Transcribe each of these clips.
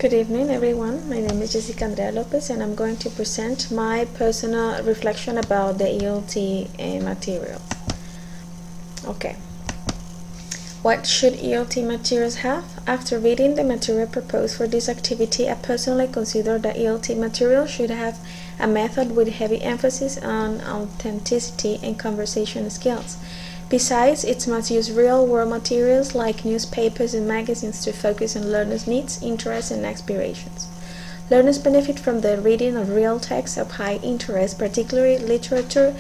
Good evening, everyone. My name is Jessica Lopez, and I'm going to present my personal reflection about the ELT materials. Okay. What should ELT materials have? After reading the material proposed for this activity, I personally consider that ELT material should have a method with heavy emphasis on authenticity and conversation skills. Besides, it must use real-world materials like newspapers and magazines to focus on learners' needs, interests, and aspirations. Learners benefit from the reading of real texts of high interest, particularly literature,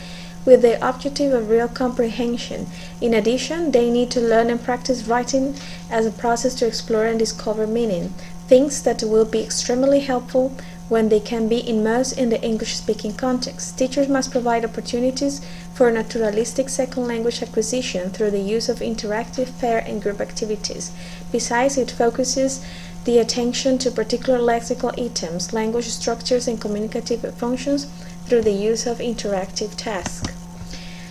with the objective of real comprehension. In addition, they need to learn and practice writing as a process to explore and discover meaning, things that will be extremely helpful when they can be immersed in the English-speaking context. Teachers must provide opportunities for naturalistic second language acquisition through the use of interactive pair and group activities. Besides, it focuses the attention to particular lexical items, language structures, and communicative functions through the use of interactive tasks.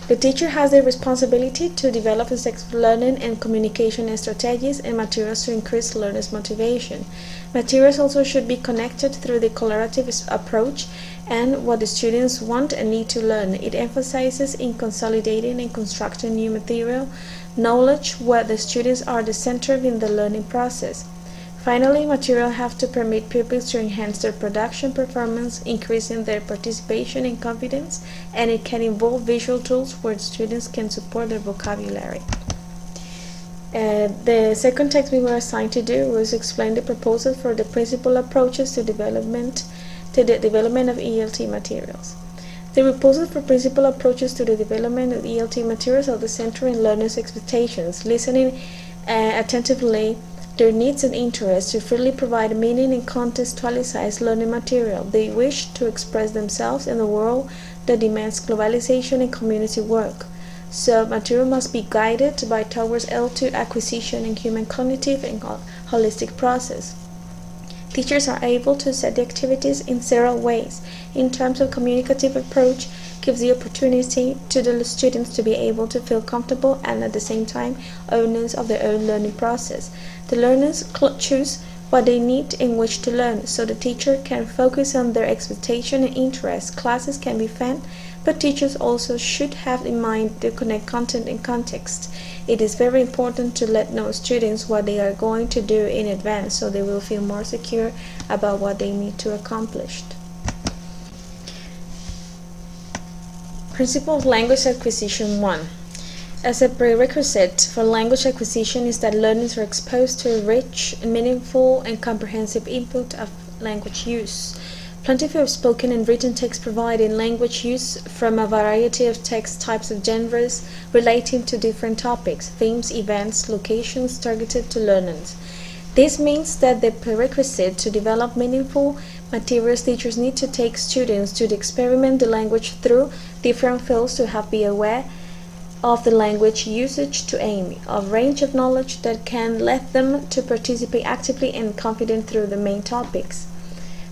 The teacher has the responsibility to develop effective learning and communication strategies and materials to increase learners' motivation. Materials also should be connected through the collaborative approach and what the students want and need to learn. It emphasizes in consolidating and constructing new material knowledge where the students are the center in the learning process. Finally, materials have to permit pupils to enhance their production performance, increasing their participation and confidence, and it can involve visual tools where students can support their vocabulary. The second text we were assigned to do was explain the proposal for the principal approaches to the development of ELT materials. The proposal for principal approaches to the development of ELT materials are the center in learners' expectations, listening attentively their needs and interests to freely provide meaning and contextualize learning material. They wish to express themselves in a world that demands globalization and community work. So material must be guided towards ELT acquisition and human cognitive and holistic process. Teachers are able to set the activities in several ways. In terms of communicative approach, gives the opportunity to the students to be able to feel comfortable and at the same time owners of their own learning process. The learners choose what they need in which to learn, so the teacher can focus on their expectation and interest. Classes can be fun, but teachers also should have in mind to connect content and context. It is very important to let know students what they are going to do in advance so they will feel more secure about what they need to accomplish. Principle of Language Acquisition 1. As a prerequisite for language acquisition is that learners are exposed to a rich, meaningful, and comprehensive input of language use. Plenty of spoken and written text providing language use from a variety of text types of genres relating to different topics, themes, events, locations targeted to learners. This means that the prerequisite to develop meaningful materials, teachers need to take students to experiment the language through different fields to be aware of the language usage to aim of range of knowledge that can let them to participate actively and confident through the main topics.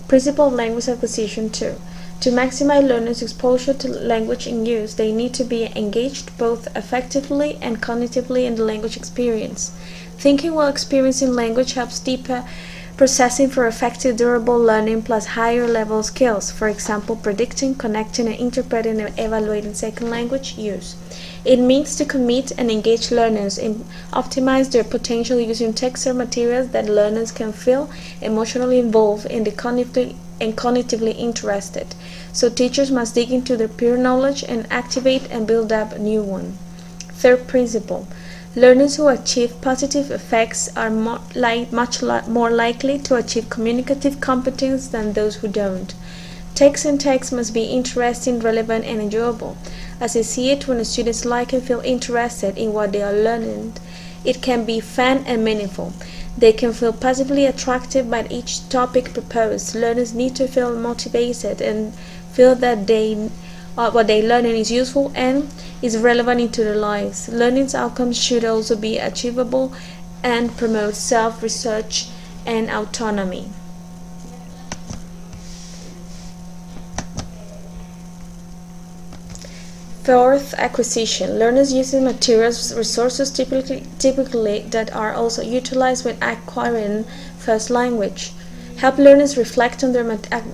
Principle of Language Acquisition 2. To maximize learners' exposure to language in use, they need to be engaged both affectively and cognitively in the language experience. Thinking while experiencing language helps deeper processing for effective, durable learning plus higher level skills, for example, predicting, connecting, and interpreting and evaluating second language use. It means to commit and engage learners and optimize their potential using texts or materials that learners can feel emotionally involved in the cognitively interested. So teachers must dig into their peer knowledge and activate and build up a new one. Third principle. Learners who achieve positive effects are much more likely to achieve communicative competence than those who don't. Text and text must be interesting, relevant, and enjoyable. As I see it, when students like and feel interested in what they are learning, it can be fun and meaningful. They can feel positively attracted by each topic proposed. Learners need to feel motivated and feel that what they learning is useful and is relevant into their lives. Learning's outcomes should also be achievable and promote self-research and autonomy. Fourth, acquisition. Learners using materials, resources typically that are also utilized when acquiring first language. help learners reflect on their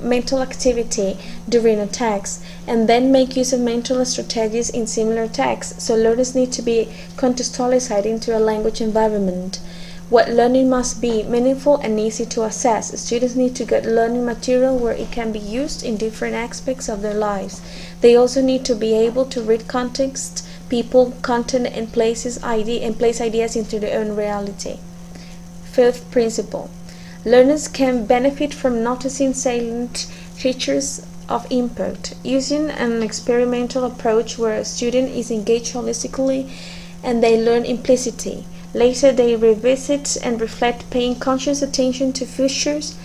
mental activity during a task, and then make use of mental strategies in similar tasks. So learners need to be contextualized into a language environment. What learning must be meaningful and easy to access. Students need to get learning material where it can be used in different aspects of their lives. They also need to be able to read context, people, content, and place ideas into their own reality. Fifth principle. Learners can benefit from noticing salient features of input, using an experimental approach where a student is engaged holistically and they learn implicitly. Later they revisit and reflect, paying conscious attention to features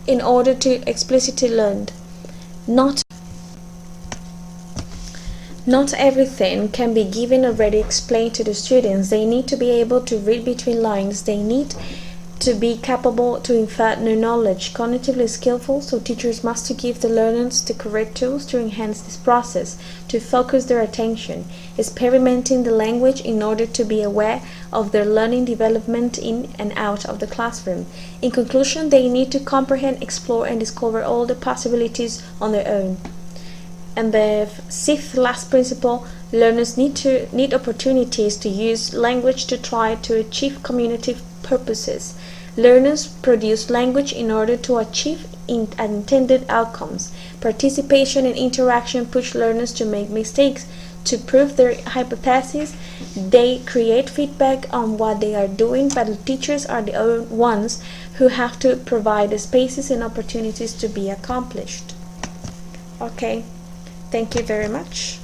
in order to explicitly learn. Not everything can be given already explained to the students. They need to be able to read between lines. They need to be capable to infer new knowledge, cognitively skillful, so teachers must give the learners the correct tools to enhance this process, to focus their attention, experimenting the language in order to be aware of their learning development in and out of the classroom. In conclusion, they need to comprehend, explore, and discover all the possibilities on their own. And the sixth last principle, learners need opportunities to use language to try to achieve community purposes. Learners produce language in order to achieve intended outcomes. Participation and interaction push learners to make mistakes, to prove their hypotheses. They create feedback on what they are doing, but the teachers are the ones who have to provide the spaces and opportunities to be accomplished. Okay, thank you very much.